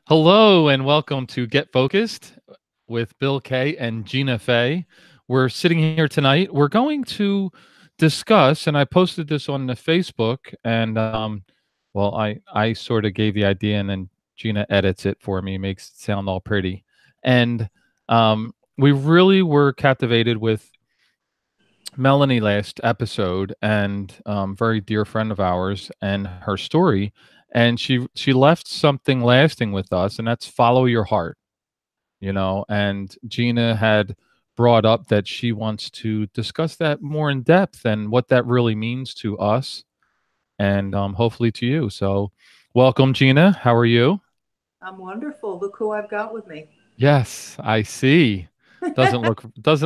Hello and welcome to Get Focused with Bill K and Gina Faye. We're sitting here tonight. We're going to discuss, and I posted this on the Facebook, and I sort of gave the idea, and then Gina edits it for me, makes it sound all pretty, and we really were captivated with Melanie last episode, and very dear friend of ours, and her story, and she left something lasting with us, and that's follow your heart. And Gina had brought up that she wants to discuss that more in depth and what that really means to us, and hopefully to you. So, welcome, Gina. How are you? I'm wonderful. Look who I've got with me. Yes, I see. Doesn't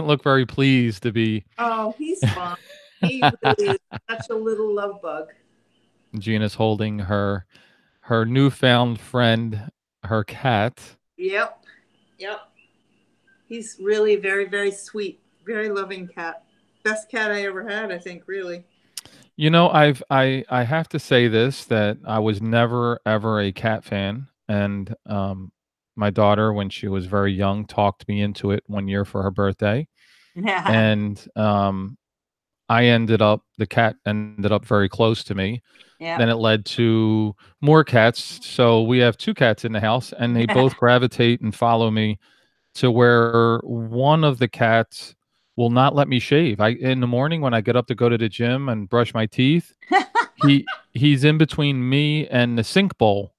look very pleased to be. Oh, he's fine. He really is such a little love bug. Gina's holding her newfound friend, her cat. Yep. Yep. He's really very, very sweet, very loving cat. Best cat I ever had, I think, really. I have to say this, that I was never ever a cat fan, and my daughter, when she was very young, talked me into it one year for her birthday, Yeah. and the cat ended up very close to me. Yeah. Then it led to more cats, so we have two cats in the house, and they both gravitate and follow me to where one of the cats will not let me shave. I In the morning when I get up to go to the gym and brush my teeth, he's in between me and the sink bowl.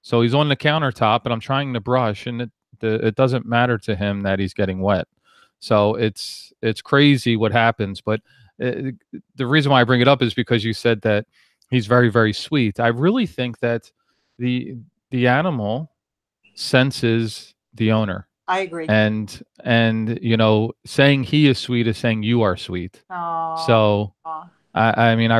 So he's on the countertop and I'm trying to brush, and it doesn't matter to him that he's getting wet. So it's crazy what happens, but uh, the reason why I bring it up is because you said that he's very, very sweet. I really think that the the animal senses the owner, I agree. and saying he is sweet is saying you are sweet. Oh, So I mean,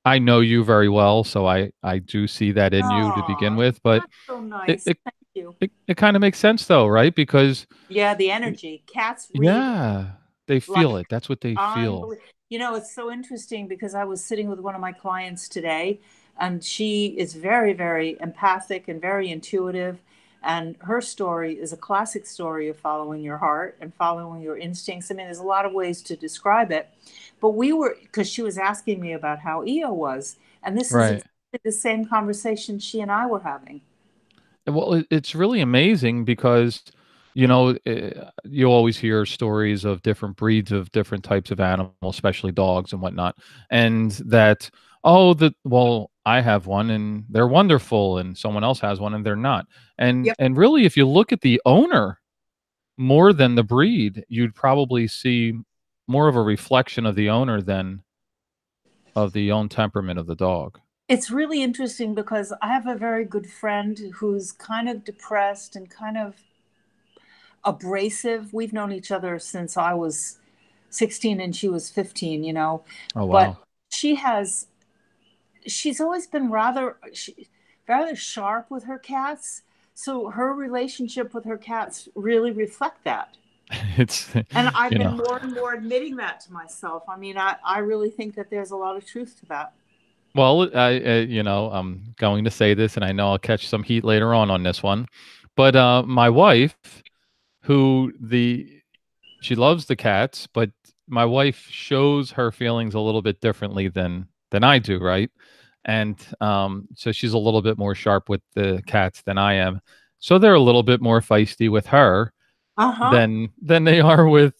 I know you very well, so I do see that in you to begin oh, with, but that's so it nice. it Thank you. it kind of makes sense though, right? Because Yeah, the energy. Cats read yeah, they like feel it. That's what they feel. unbelievable. It's so interesting because I was sitting with one of my clients today, and she is very, very empathic and very intuitive. And her story is a classic story of following your heart and following your instincts. I mean, there's a lot of ways to describe it. But because she was asking me about how EO was, and this is Right. exactly the same conversation she and I were having. Well, it's really amazing because, you always hear stories of different breeds of different types of animals, especially dogs and whatnot. And that, well, I have one and they're wonderful, and someone else has one and they're not. And Yep. and really, if you look at the owner more than the breed, you'd probably see more of a reflection of the owner than of the own temperament of the dog. It's really interesting because I have a very good friend who's kind of depressed and kind of abrasive. We've known each other since I was 16 and she was 15. Oh, But wow. she has, she's always been rather sharp with her cats. So her relationship with her cats really reflect that. It's, And I've you been know. more and more admitting that to myself. I mean, I really think that there's a lot of truth to that. Well, I'm going to say this, and I know I'll catch some heat later on this one, but my wife, who the she loves the cats, but my wife shows her feelings a little bit differently than I do, right? And so she's a little bit more sharp with the cats than I am. So they're a little bit more feisty with her Uh huh. than they are with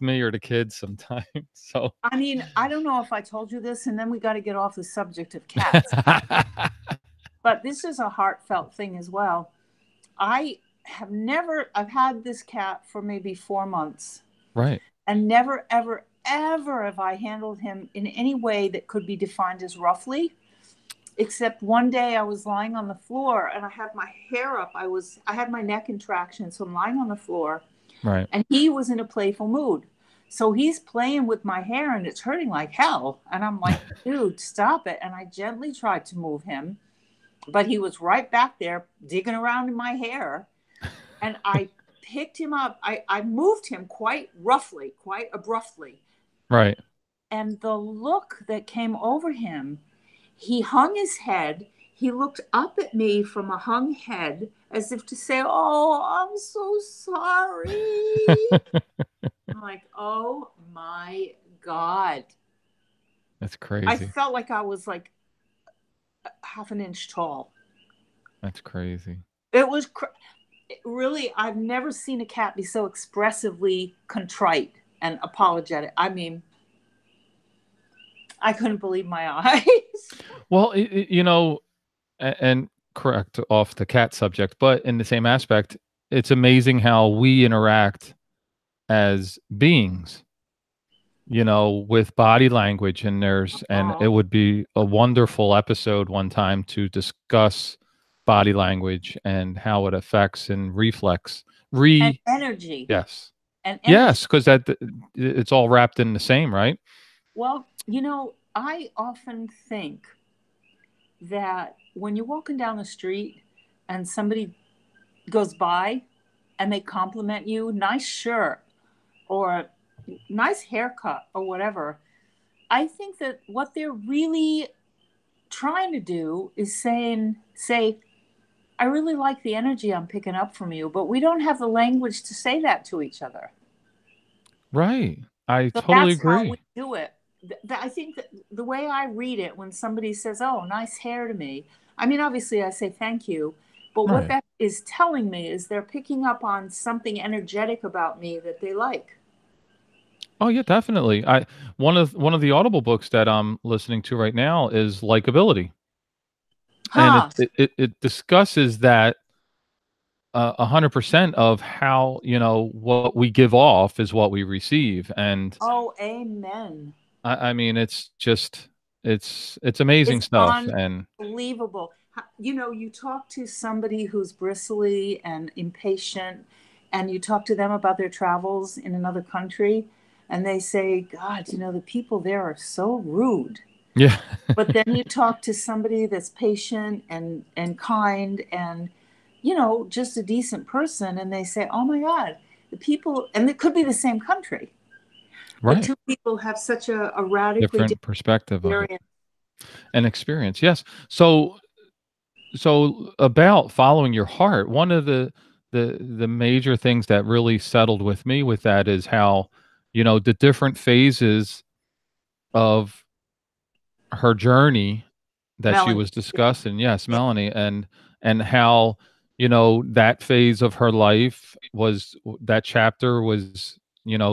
me or the kids sometimes. So I mean, I don't know if I told you this, and then we got to get off the subject of cats. But this is a heartfelt thing as well. I've had this cat for maybe 4 months, right. and never, ever, ever have I handled him in any way that could be defined as roughly. Except one day I was lying on the floor and I had my hair up. I had my neck in traction, so I'm lying on the floor, Right. and he was in a playful mood. So he's playing with my hair and it's hurting like hell. And I'm like, dude, stop it. And I gently tried to move him, but he was right back there digging around in my hair. And I picked him up. I moved him quite roughly, quite abruptly. Right. And the look that came over him, he hung his head. he looked up at me from a hung head as if to say, "Oh, I'm so sorry." I'm like, "Oh my God." That's I crazy. felt like I was like half an inch tall. That's crazy. It was really, I've never seen a cat be so expressively contrite and apologetic. I mean, I couldn't believe my eyes. Well, and correct off the cat subject, but in the same aspect, it's amazing how we interact as beings, with body language. And it Oh, would be a wonderful episode one time to discuss body language and how it affects and reflex. and Re, energy. yes. And energy. Yes, because it's all wrapped in the same, right? Well, I often think that when you're walking down the street and somebody goes by and they compliment you, nice shirt or nice haircut or whatever, I think that what they're really trying to do is say, "I really like the energy I'm picking up from you," but we don't have the language to say that to each other. Right. I So totally that's how we agree. do it. I think that the way I read it, when somebody says, "Oh, nice hair," to me, I mean, obviously I say thank you, but what Right. that is telling me is they're picking up on something energetic about me that they like. Oh yeah, definitely. I one of the Audible books that I'm listening to right now is Likability, and Huh. it discusses that 100% of how what we give off is what we receive, and Oh, amen. I mean it's just it's amazing It's stuff, and unbelievable. You talk to somebody who's bristly and impatient, and you talk to them about their travels in another country, and they say, "God, the people there are so rude." yeah, But then you talk to somebody that's patient and kind and, just a decent person, and they say, "Oh my God, the people," and it could be the same country, but right, two people have such a radically different different perspective of it experience. and experience. Yes. So about following your heart, one of the major things that really settled with me with that is how, the different phases of her journey that she Melanie, was yeah, discussing. Yes, yeah. Melanie, and how, that phase of her life that chapter was,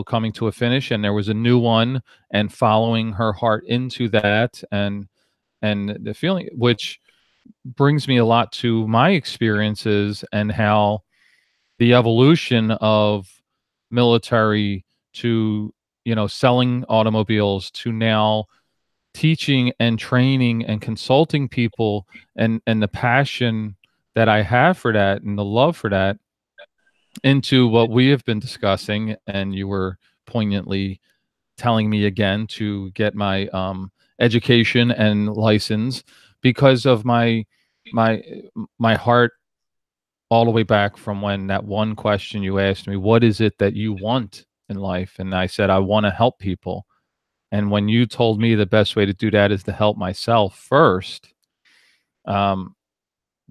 coming to a finish, and there was a new one, and following her heart into that, and the feeling, which brings me a lot to my experiences and how the evolution of military to, selling automobiles to now teaching and training and consulting people, and the passion that I have for that and the love for that, into what we have been discussing, and you were poignantly telling me again to get my education and license because of my my heart, all the way back from when that one question you asked me, what is it that you want in life? And I said, I want to help people. And when you told me the best way to do that is to help myself first, um,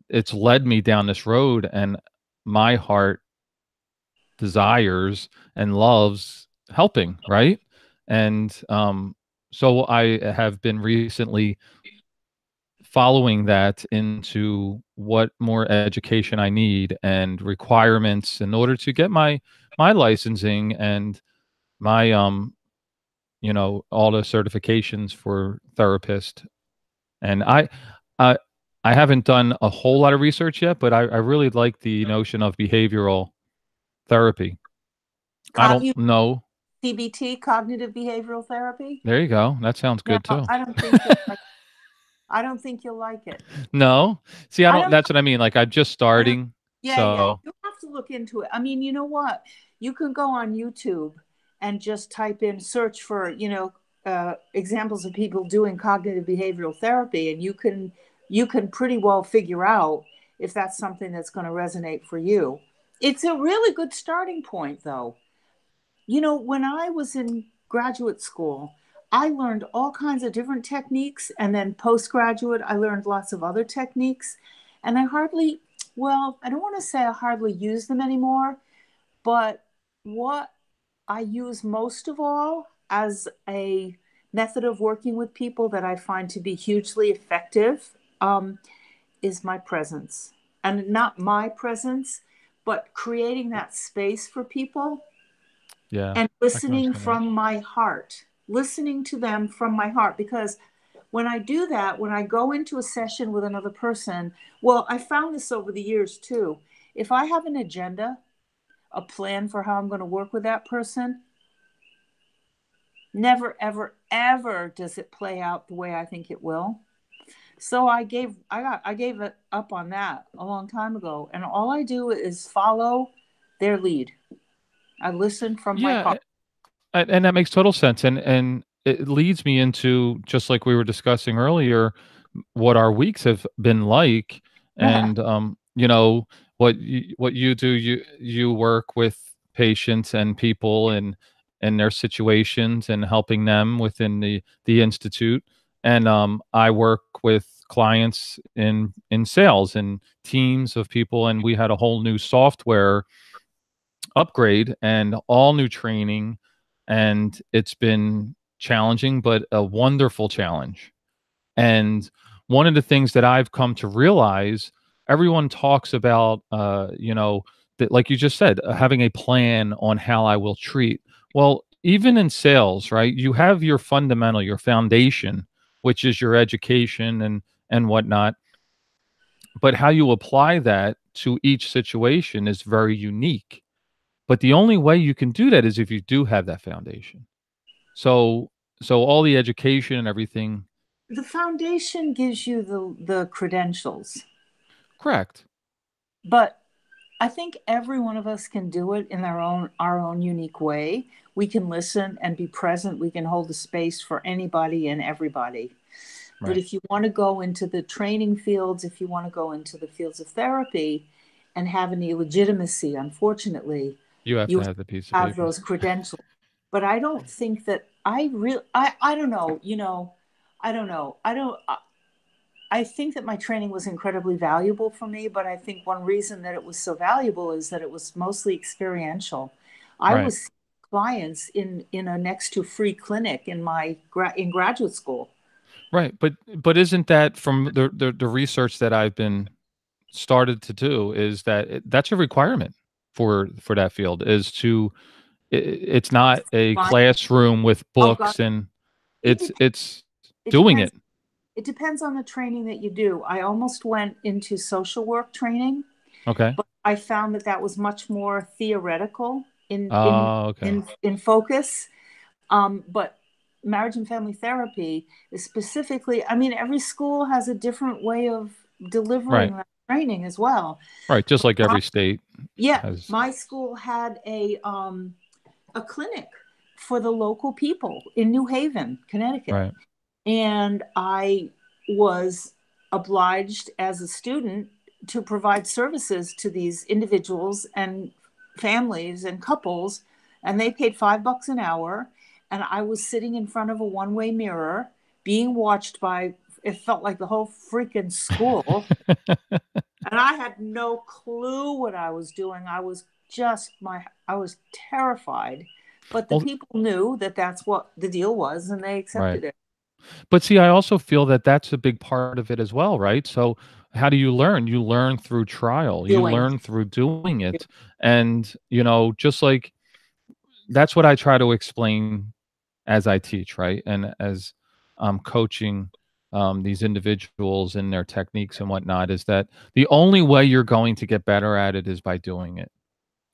it's led me down this road, and my heart desires and loves helping, right? And so I have been recently following that into what more education I need and requirements in order to get my licensing and my all the certifications for therapist. And I I haven't done a whole lot of research yet, but I really like the notion of behavioral therapy. I don't Cognitive know. CBT, cognitive behavioral therapy. There you go. That sounds No, good too. I don't think you'll like it. No? See, I I don't don't that's what I mean, like, I'm just I don't starting, Yeah, yeah. so You have to look into it. I mean, you know what? You can go on YouTube and just type in search for, examples of people doing cognitive behavioral therapy, and you can pretty well figure out if that's something that's going to resonate for you. It's a really good starting point though. When I was in graduate school, I learned all kinds of different techniques. And then postgraduate, I learned lots of other techniques. And I don't want to say I hardly use them anymore, but what I use most of all as a method of working with people that I find to be hugely effective is my presence. And not my presence, but creating that space for people Yeah, and I can listening understand that. from my heart, listening to them from my heart. Because when I do that, when I go into a session with another person, well, I found this over the years too. If I have an agenda, a plan for how I'm going to work with that person, never, ever, ever does it play out the way I think it will. So I gave it up on that a long time ago. And all I do is follow their lead. I listen from my Yeah, heart. and that makes total sense, and it leads me into, just like we were discussing earlier, what our weeks have been like, and what you do. You work with patients and people and their situations and helping them within the institute, and I work with clients in sales and teams of people, and we had a whole new software upgrade and all new training, and it's been challenging but a wonderful challenge. And one of the things that I've come to realize, everyone talks about that, like you just said, having a plan on how I will treat. Well, even in sales, right, you have your fundamental, your foundation, which is your education and whatnot, but how you apply that to each situation is very unique. But the only way you can do that is if you do have that foundation. So so all the education and everything. The foundation gives you the credentials, Correct. but I think every one of us can do it in our own unique way. We can listen and be present. We can hold the space for anybody and everybody. But Right. if you want to go into the training fields, if you want to go into the fields of therapy and have any legitimacy, unfortunately, You have you to have the piece of have paper. those credentials. But I don't think that I don't know, I don't know. I think that my training was incredibly valuable for me, but I think one reason that it was so valuable is that it was mostly experiential. I Right. was clients in a next to free clinic in graduate school. Right. But isn't that from the research that I've been started to do, is that that's a requirement for that field, is to it's not a classroom with Oh God, books, and it it's it doing depends. it. It depends on the training that you do. I almost went into social work training, Okay. but I found that that was much more theoretical Oh, okay. in focus. But marriage and family therapy is specifically, I mean, every school has a different way of Right. delivering that training as well. Right, just like My, every state yeah, has. my school had a clinic for the local people in New Haven, Connecticut. Right. And I was obliged as a student to provide services to these individuals and families and couples, and they paid $5 an hour. And I was sitting in front of a one-way mirror being watched by, it felt like the whole freaking school. And I had no clue what I was doing. I was terrified. But the Well, people knew that that's what the deal was, and they right. accepted it. But see, I also feel that that's a big part of it as well, right? So how do you learn? You learn through trial. You Doing. learn through doing it. And, just like that's what I try to explain as I teach, right? And as I'm coaching these individuals and their techniques and whatnot, is that the only way you're going to get better at it is by doing it.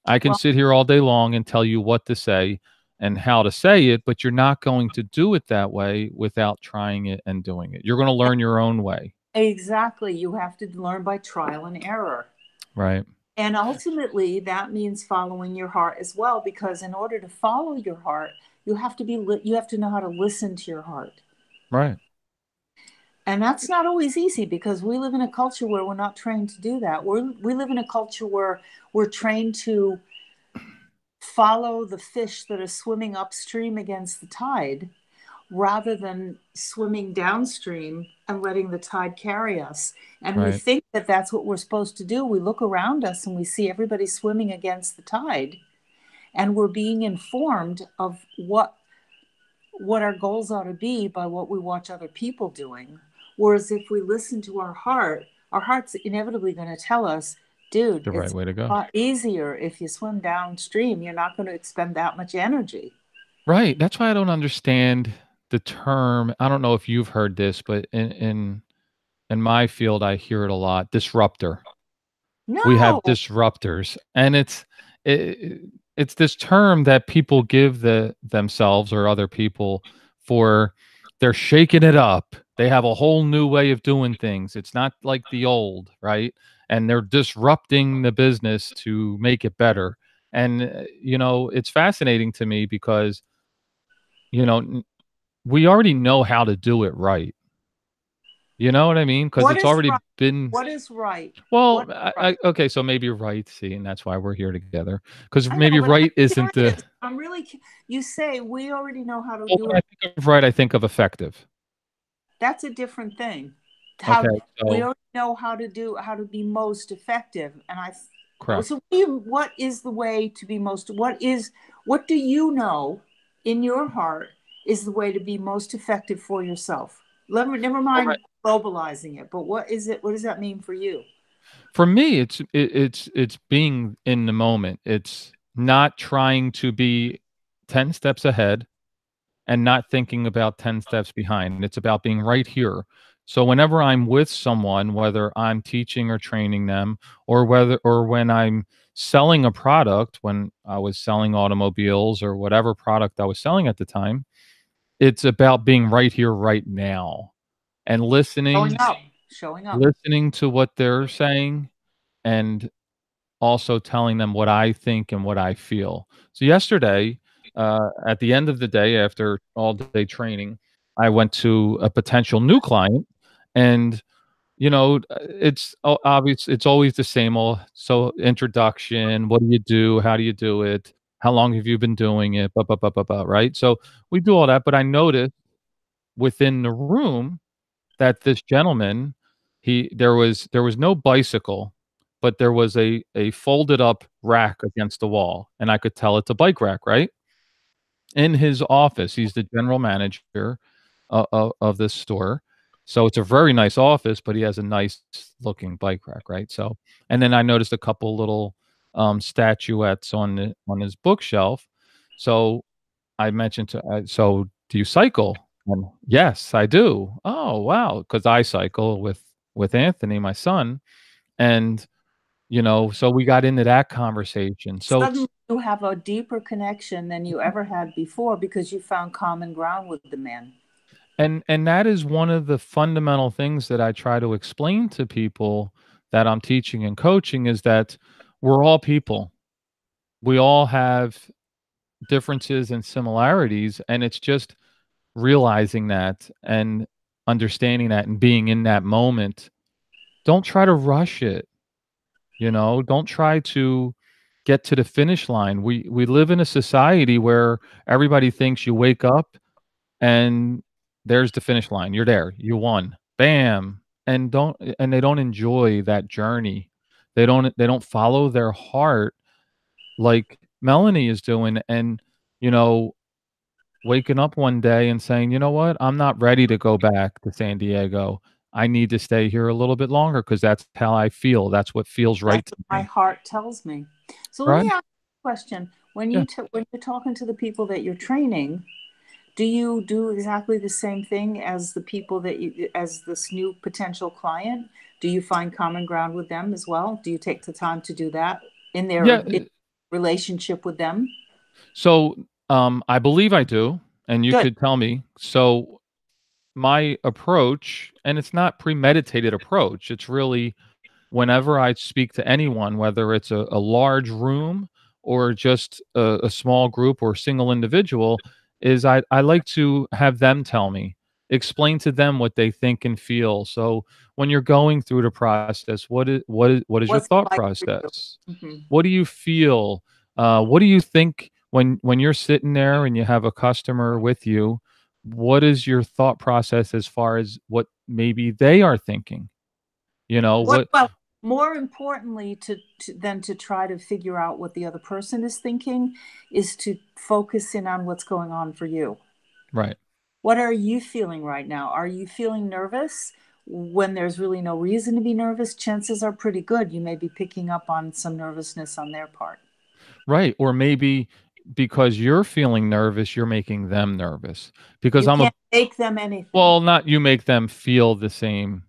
I can Well, sit here all day long and tell you what to say and how to say it, but you're not going to do it that way without trying it and doing it. You're going to learn your own way. exactly. You have to learn by trial and error. Right. And ultimately, that means following your heart as well, because in order to follow your heart, you have to know how to listen to your heart. Right. And that's not always easy because we live in a culture where we're not trained to do that. We live in a culture where we're trained to follow the fish that are swimming upstream against the tide, rather than swimming downstream and letting the tide carry us. And we Right. think that that's what we're supposed to do. We look around us and we see everybody swimming against the tide, and we're being informed of what our goals ought to be by what we watch other people doing. Whereas if we listen to our heart's inevitably going to tell us, dude, The right it's way to a go. lot easier if you swim downstream. You're not going to expend that much energy. Right. That's why I don't understand the term. I don't know if you've heard this, but in my field, I hear it a lot. Disruptor. We have No, disruptors, and I it's this term that people give themselves or other people for they're shaking it up. They have a whole new way of doing things. It's not like the old, right? And they're disrupting the business to make it better. And it's fascinating to me because we already know how to do it right. You know what I mean? Because what it's is already right? been What is right? What well, is right? okay, so maybe you're right, see, and that's why we're here together. Because I know, maybe but I'm right isn't the curious. I'm really. You say we already know how to well, do when it. I think of right, I think of effective. That's a different thing. Okay, How we so already know how to be most effective, and I. correct. So, what is the way to be most? What do you know in your heart is the way to be most effective for yourself? Never mind Alright. globalizing it, but what is it? What does that mean for you? For me, it's being in the moment. It's not trying to be 10 steps ahead and not thinking about 10 steps behind. It's about being right here. So whenever I'm with someone, whether I'm teaching or training them, or when I'm selling a product, when I was selling automobiles or whatever product I was selling at the time, it's about being right here, right now, and Showing up, showing up. listening to what they're saying, and also telling them what I think and what I feel. So yesterday, at the end of the day, after all day training, I went to a potential new client, and it's obvious. It's always the same old. So introduction. What do you do? How do you do it? How long have you been doing it? Blah, blah, blah, blah, blah, right? So we do all that, but I noticed within the room that this gentleman, he there was no bicycle, but there was a folded up rack against the wall, and I could tell it's a bike rack, right? In his office, he's the general manager of this store. So it's a very nice office, but he has a nice looking bike rack, right? So, and then I noticed a couple little statuettes on his bookshelf. So I mentioned so do you cycle? And yes, I do. Oh, wow, because I cycle with Anthony, my son, and, so we got into that conversation. So Suddenly, you have a deeper connection than you ever had before because you found common ground with the man. and that is one of the fundamental things that I try to explain to people that I'm teaching and coaching is that we're all people. We all have differences and similarities, and it's just realizing that and understanding that and being in that moment. Don't try to rush it, don't try to get to the finish line. We live in a society where everybody thinks you wake up and there's the finish line. You're there. You won. Bam. And they don't enjoy that journey. They don't follow their heart like Melanie is doing, and you know waking up one day and saying, "You know what? I'm not ready to go back to San Diego. I need to stay here a little bit longer because that's how I feel. That's what feels right That's to what my me." heart tells me. So let Right? me ask you a question. Yeah. When you're talking to the people that you're training, do you do exactly the same thing as the people as this new potential client? Do you find common ground with them as well? Do you take the time to do that Yeah. in relationship with them? So, I believe I do, and you Good. could tell me. So, my approach, and it's not premeditated approach. It's really whenever I speak to anyone, whether it's a large room or just a small group or single individual, is I like to have them tell me, explain to them what they think and feel. So when you're going through the process, what is your What's it thought like for process? you? Hmm. What do you feel? What do you think when you're sitting there and you have a customer with you? what is your thought process as far as what maybe they are thinking? You know, what Well, more importantly, than to try to figure out what the other person is thinking, is to focus in on what's going on for you. right. What are you feeling right now? Are you feeling nervous? When there's really no reason to be nervous, chances are pretty good you may be picking up on some nervousness on their part. Right, or maybe because you're feeling nervous, you're making them nervous. Because You I'm a can't make them anything. well, not you make them feel the same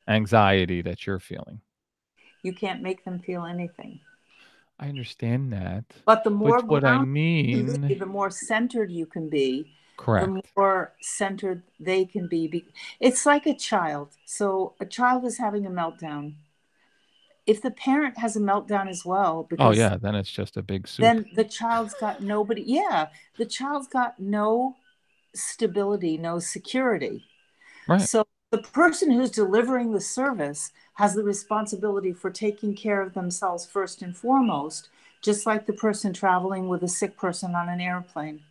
anxiety that you're feeling. You can't make them feel anything. I understand that, But the but more what I grounded you can be, mean the more centered you can be, the correct. more centered they can be. It's like a child. So a child is having a meltdown. If the parent has a meltdown as well, Oh, because yeah, then it's just a big soup. then the child's got nobody. Yeah, the child's got no stability, no security. Right, So the person who's delivering the service has the responsibility for taking care of themselves first and foremost, just like the person traveling with a sick person on an airplane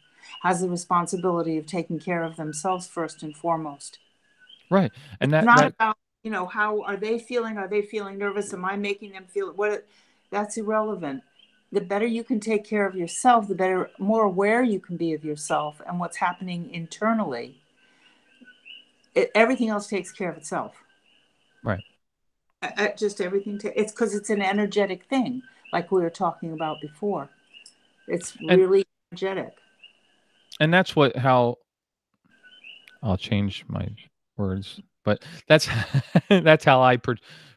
has the responsibility of taking care of themselves first and foremost. right, and It's that not that about, how are they feeling? Are they feeling nervous? Am I making them feel what? That's irrelevant. The better you can take care of yourself, the better, more aware you can be of yourself and what's happening internally. Everything else takes care of itself. right, Just everything. It's because it's an energetic thing, like we were talking about before. It's and really energetic. and that's what how I'll change my words, but that's that's how I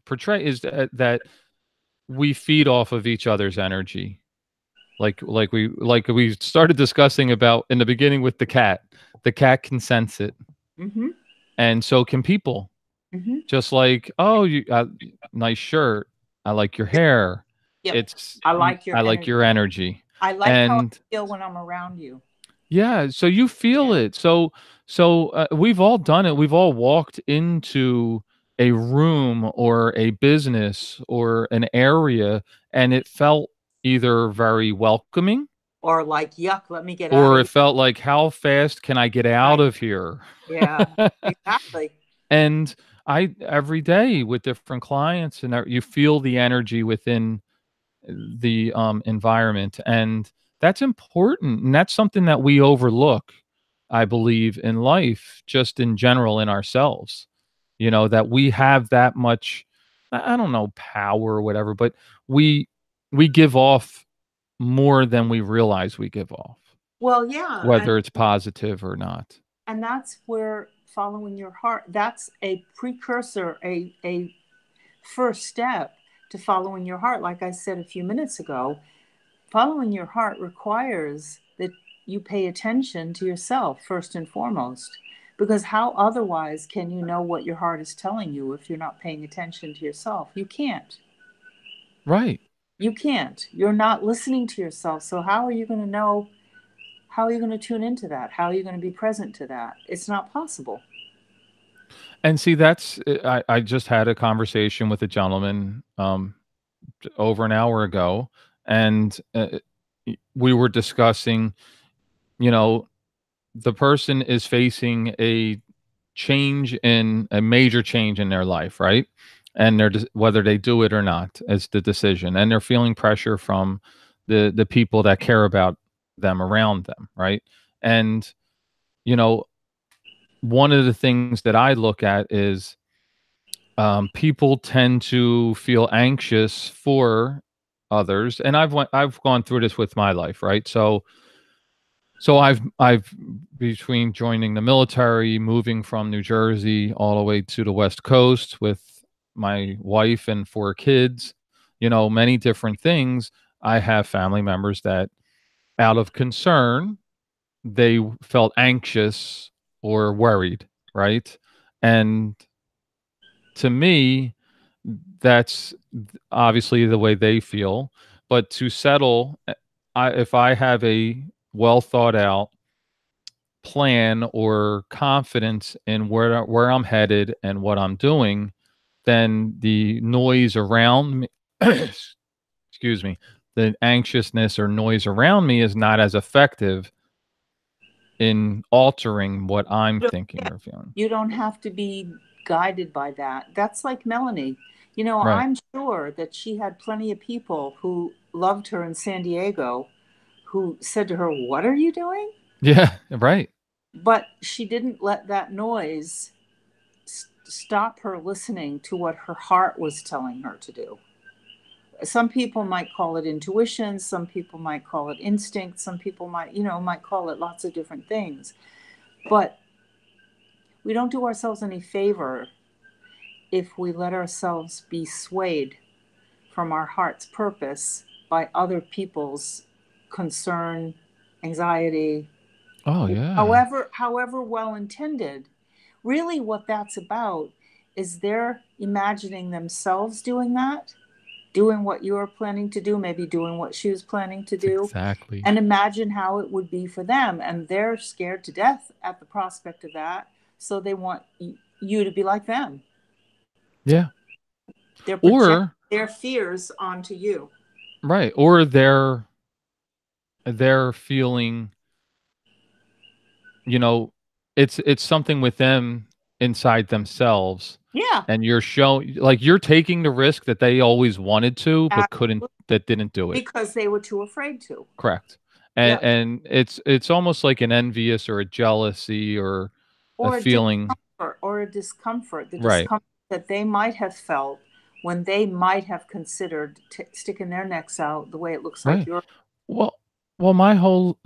portray is that we feed off of each other's energy. Like we started discussing about in the beginning with the cat. The cat can sense it, Mm-hmm. and so can people. Mm-hmm. Just like, "Oh, you nice shirt. I like your hair. Yep. It's I like your I like energy. your energy." I like how I And feel when I'm around you. yeah, so you feel Yeah. it. So we've all done it. We've all walked into a room or a business or an area, and it felt either very welcoming Or like, yuck, let me get out or of it here. felt like, "How fast can I get out Right. of here?" Yeah. Exactly. And I every day with different clients and you feel the energy within the, environment, and that's important, and that's something that we overlook, I believe, in life, just in general in ourselves, that we have that much, I don't know, power or whatever, but we we give off more than we realize we give off, Well, yeah, whether it's positive or not. and that's where following your heart. That's a precursor, a first step to following your heart. Like I said a few minutes ago, following your heart requires that you pay attention to yourself first and foremost. Because how otherwise can you know what your heart is telling you if you're not paying attention to yourself? You can't. Right. You can't. You're not listening to yourself. So, how are you going to know? How are you going to tune into that? How are you going to be present to that? It's not possible. And see, that's I just had a conversation with a gentleman, over an hour ago, and we were discussing, you know, the person is facing a major change in their life, right? And whether they do it or not is the decision, and they're feeling pressure from the people that care about them around them, right? And you know, one of the things that I look at is people tend to feel anxious for others, and I've gone through this with my life, right? So I've between joining the military, moving from New Jersey all the way to the West Coast with my wife and 4 kids, many different things. I have family members that, out of concern, they felt anxious or worried, right? And to me, that's obviously the way they feel. But to settle, if I have a well thought out plan or confidence in where I'm headed and what I'm doing, then the noise around me, excuse me, the anxiousness or noise around me is not as effective in altering what I'm You don't, thinking yeah, or feeling. you don't have to be guided by that. That's like Melanie. You know, Right. I'm sure that she had plenty of people who loved her in San Diego who said to her, "What are you doing?" Yeah. Right. But she didn't let that noise stop her listening to what her heart was telling her to do. Some people might call it intuition, some people might call it instinct, some people might call it lots of different things. But we don't do ourselves any favor if we let ourselves be swayed from our heart's purpose by other people's concern, anxiety, Oh yeah. however well intended. Really, what that's about is they're imagining themselves doing that, doing what you're planning to do, maybe doing what she was planning to It's do, exactly. and imagine how it would be for them. And they're scared to death at the prospect of that. So they want you to be like them. Yeah. They're projecting Or their fears onto you. right. Or they're feeling, you know, it's something with them inside themselves, Yeah, and you're showing like you're taking the risk that they always wanted to but couldn't, absolutely. that didn't do it. Because they were too afraid to. Correct. Yeah. And it's almost like an envious or a jealousy or a Or a feeling. discomfort, or a discomfort, the Right. discomfort that they might have felt when they might have considered sticking their necks out the way it looks like Right. you're. Well, my whole,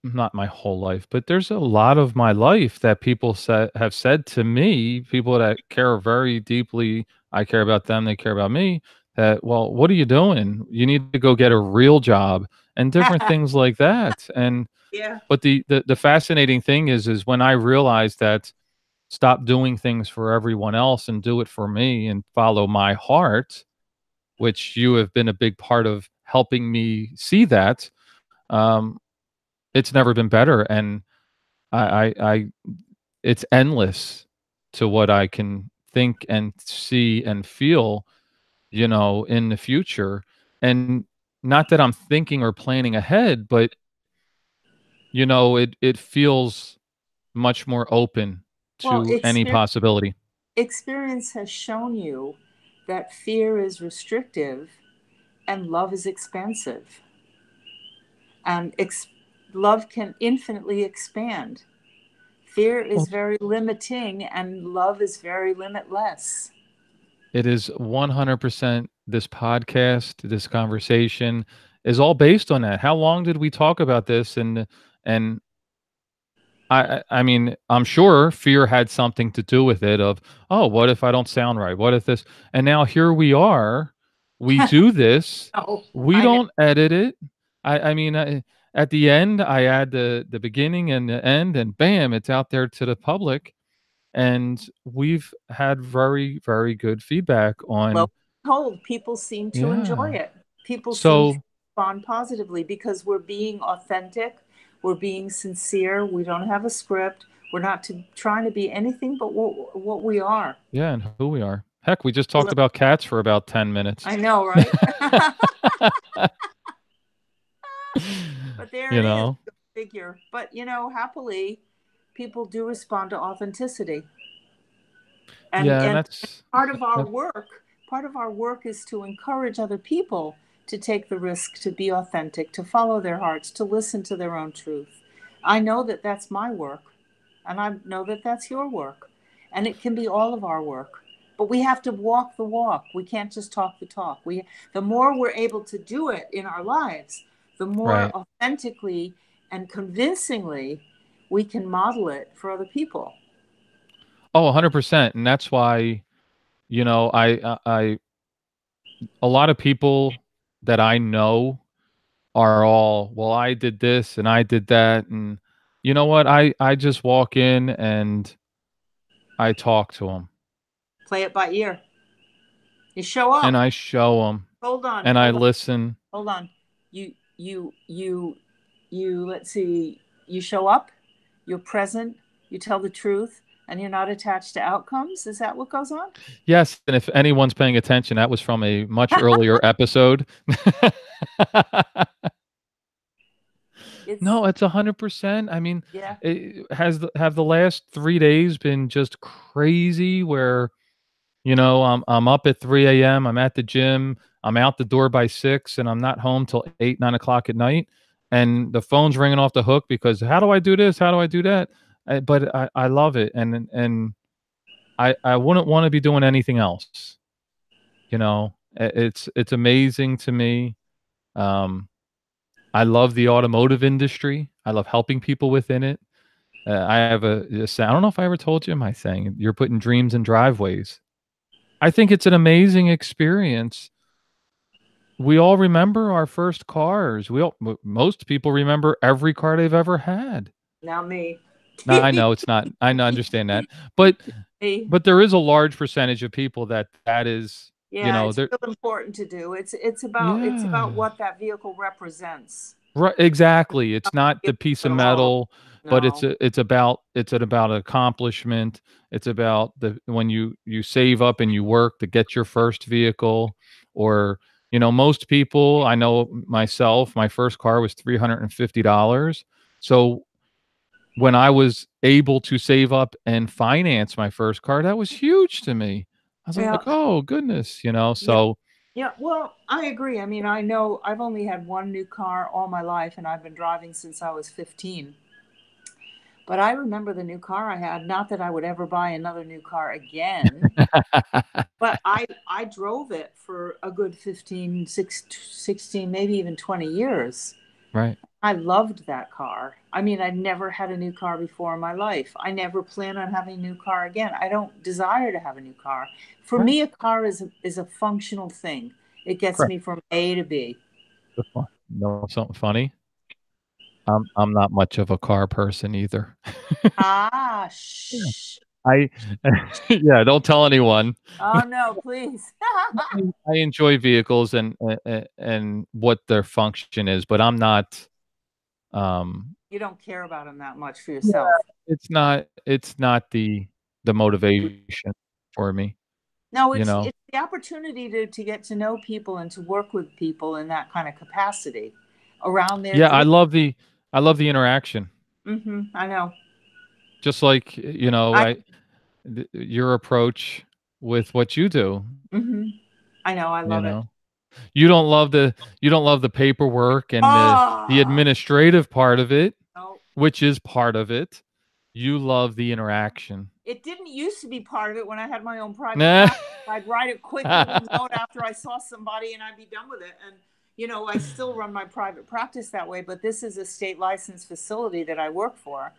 not my whole life, but there's a lot of my life that people have said to me, people that care very deeply, I care about them, they care about me, that, "Well, what are you doing? You need to go get a real job," and different things like that, and Yeah. but the fascinating thing is when I realized that stop doing things for everyone else and do it for me and follow my heart, which you have been a big part of helping me see that, um, it's never been better, and I it's endless to what I can think and see and feel, in the future, and not that I'm thinking or planning ahead, but, it feels much more open Well, to any possibility. experience has shown you that fear is restrictive and love is expansive. And love can infinitely expand. Fear Well, is very limiting and love is very limitless. it is 100%. This podcast, this conversation is all based on that. How long did we talk about this? And I mean, I'm sure fear had something to do with it of, "Oh, what if I don't sound right? What if this?" And now here we are. We do this. Oh, We I know. don't edit it. I mean, at the end, I add the beginning and the end, and bam, it's out there to the public. And we've had very, very good feedback Well, on, told people seem to enjoy yeah. it. People seem to So, respond positively because we're being authentic, we're being sincere, we don't have a script, we're not trying to be anything but what we are. yeah, and who we are. Heck, we just talked about cats for about 10 minutes. I know, right? But there You it is, know? go figure. But happily, people do respond to authenticity. And Yeah, and and that's part of our that work, is to encourage other people to take the risk to be authentic, to follow their hearts, to listen to their own truth. I know that that's my work, and I know that that's your work, and it can be all of our work. But we have to walk the walk. We can't just talk the talk. The more we're able to do it in our lives, the more right. authentically and convincingly we can model it for other people. Oh, 100%, and that's why, I a lot of people that I know are all, "Well, I did this and I did that," and you know what? I just walk in and I talk to them, Play it by ear. You show and up. I show them, Hold on, and I hold on, listen. hold on. You. Let's see. You show up. You're present. You tell the truth, and you're not attached to outcomes. Is that what goes on? Yes, and if anyone's paying attention, that was from a much earlier episode. It's No, it's 100%. I mean, yeah. have the last 3 days been just crazy where, I'm up at 3 a.m., I'm at the gym, I'm out the door by 6, and I'm not home till 8, 9 o'clock at night, and the phone's ringing off the hook because, "How do I do this? How do I do that?" But I love it, and I wouldn't wanna be doing anything else, it's amazing to me. Um, I love the automotive industry. I love helping people within it. I have I don't know if I ever told you my saying, "You're putting dreams in driveways." I think it's an amazing experience. We all remember our first cars. Most people remember every car they've ever had. Now me. Now, I know it's not. Understand that, but Me. there is a large percentage of people that is, Yeah, it's they're real important to do. It's about yeah. what that vehicle represents. Right, exactly. It's not the piece At of all. metal, but No. it's about accomplishment. It's about the when you save up and you work to get your first vehicle, or most people, I know myself, my first car was $350. So when I was able to save up and finance my first car, that was huge to me. I was Yeah. like, "Oh, goodness," Yeah. so Yeah. Well, I agree. I mean, I know I've only had one new car all my life, and I've been driving since I was 15. But I remember the new car I had. Not that I would ever buy another new car again, but I drove it for a good 15, 16, maybe even 20 years. Right. I loved that car. I mean, I never had a new car before in my life. I never plan on having a new car again. I don't desire to have a new car. For Right. me, a car is a functional thing. It gets Correct. me from A to B. That's fine. Know something funny? I'm not much of a car person either. Ah, Yeah. shh. I yeah, don't tell anyone. Oh no, please. I enjoy vehicles and what their function is, but I'm not, um You don't care about them that much for yeah, yourself. it's not the motivation for me, No, you it's know? it's the opportunity to get to know people and to work with people in that kind of capacity around their Yeah, dream. I love the interaction. I know. Just like, I your approach with what you do, hmm I know. I you love it. know? You don't love the paperwork and the Oh administrative part of it, no, which is part of it. You love the interaction. it didn't used to be part of it when I had my own private Nah. practice. I'd write a quick little note after I saw somebody, and I'd be done with it. And I still run my private practice that way. But this is a state licensed facility that I work for.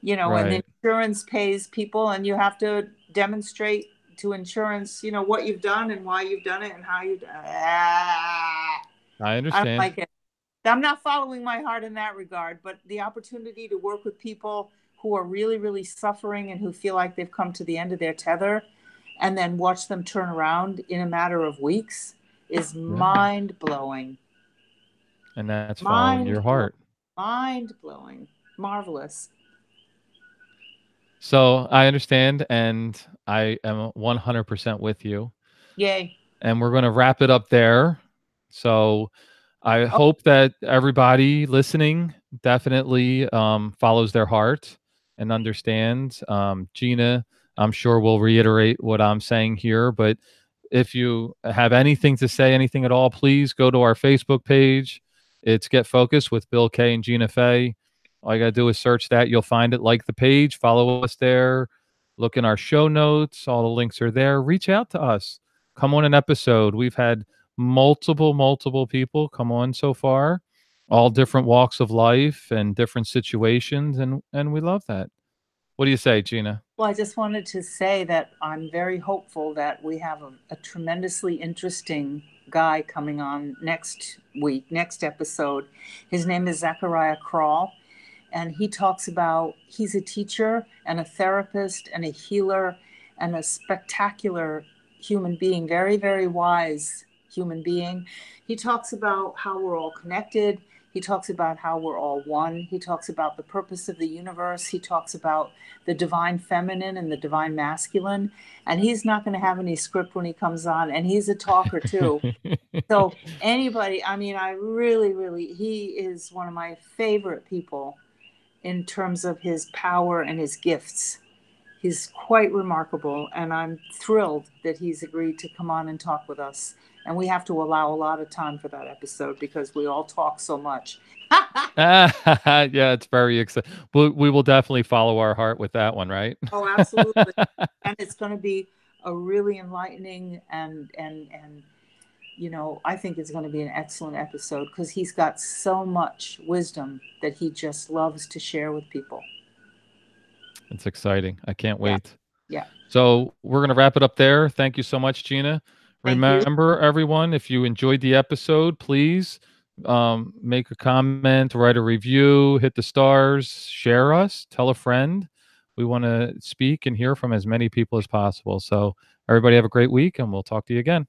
And the Right. insurance pays people, and you have to demonstrate to insurance, what you've done and why you've done it and how you've done it. I I don't understand. like it. I'm not following my heart in that regard, but the opportunity to work with people who are really, really suffering and who feel like they've come to the end of their tether and then watch them turn around in a matter of weeks is Yeah. mind blowing. And that's following Mind your blowing. heart. Mind blowing. Marvelous. So, I understand, and I am 100% with you, Yay. and we're gonna wrap it up there. So, I Oh, hope that everybody listening definitely, follows their heart and understands. Gina, I'm sure will reiterate what I'm saying here, but if you have anything to say, anything at all, please go to our Facebook page. It's Get Focused with Bill K and Gina Faye. All you got to do is search that. You'll find it. Like the page, follow us there. Look in our show notes. All the links are there. Reach out to us. Come on an episode. We've had multiple people come on so far, all different walks of life and different situations, and we love that. What do you say, Gina? well, I just wanted to say that I'm very hopeful that we have a tremendously interesting guy coming on next week, next episode. His name is Zachariah Crawl, and he talks about he's a teacher and a therapist and a healer and a spectacular human being, very, very wise human being. He talks about how we're all connected. He talks about how we're all one. He talks about the purpose of the universe. He talks about the divine feminine and the divine masculine. And he's not going to have any script when he comes on. And he's a talker too. So anybody, I mean, I really, really, he is one of my favorite people in terms of his power and his gifts. He's quite remarkable, and I'm thrilled that he's agreed to come on and talk with us. And we have to allow a lot of time for that episode because we all talk so much. Yeah, it's very exciting. We will definitely follow our heart with that one, right? Oh, absolutely. And it's going to be a really enlightening and you know, I think it's going to be an excellent episode because he's got so much wisdom that he just loves to share with people. It's exciting. I can't Yeah. wait. Yeah. So we're going to wrap it up there. Thank you so much, Gina. Thank you. Remember, everyone, if you enjoyed the episode, please make a comment, write a review, hit the stars, share us, tell a friend. We want to speak and hear from as many people as possible. So everybody have a great week, and we'll talk to you again.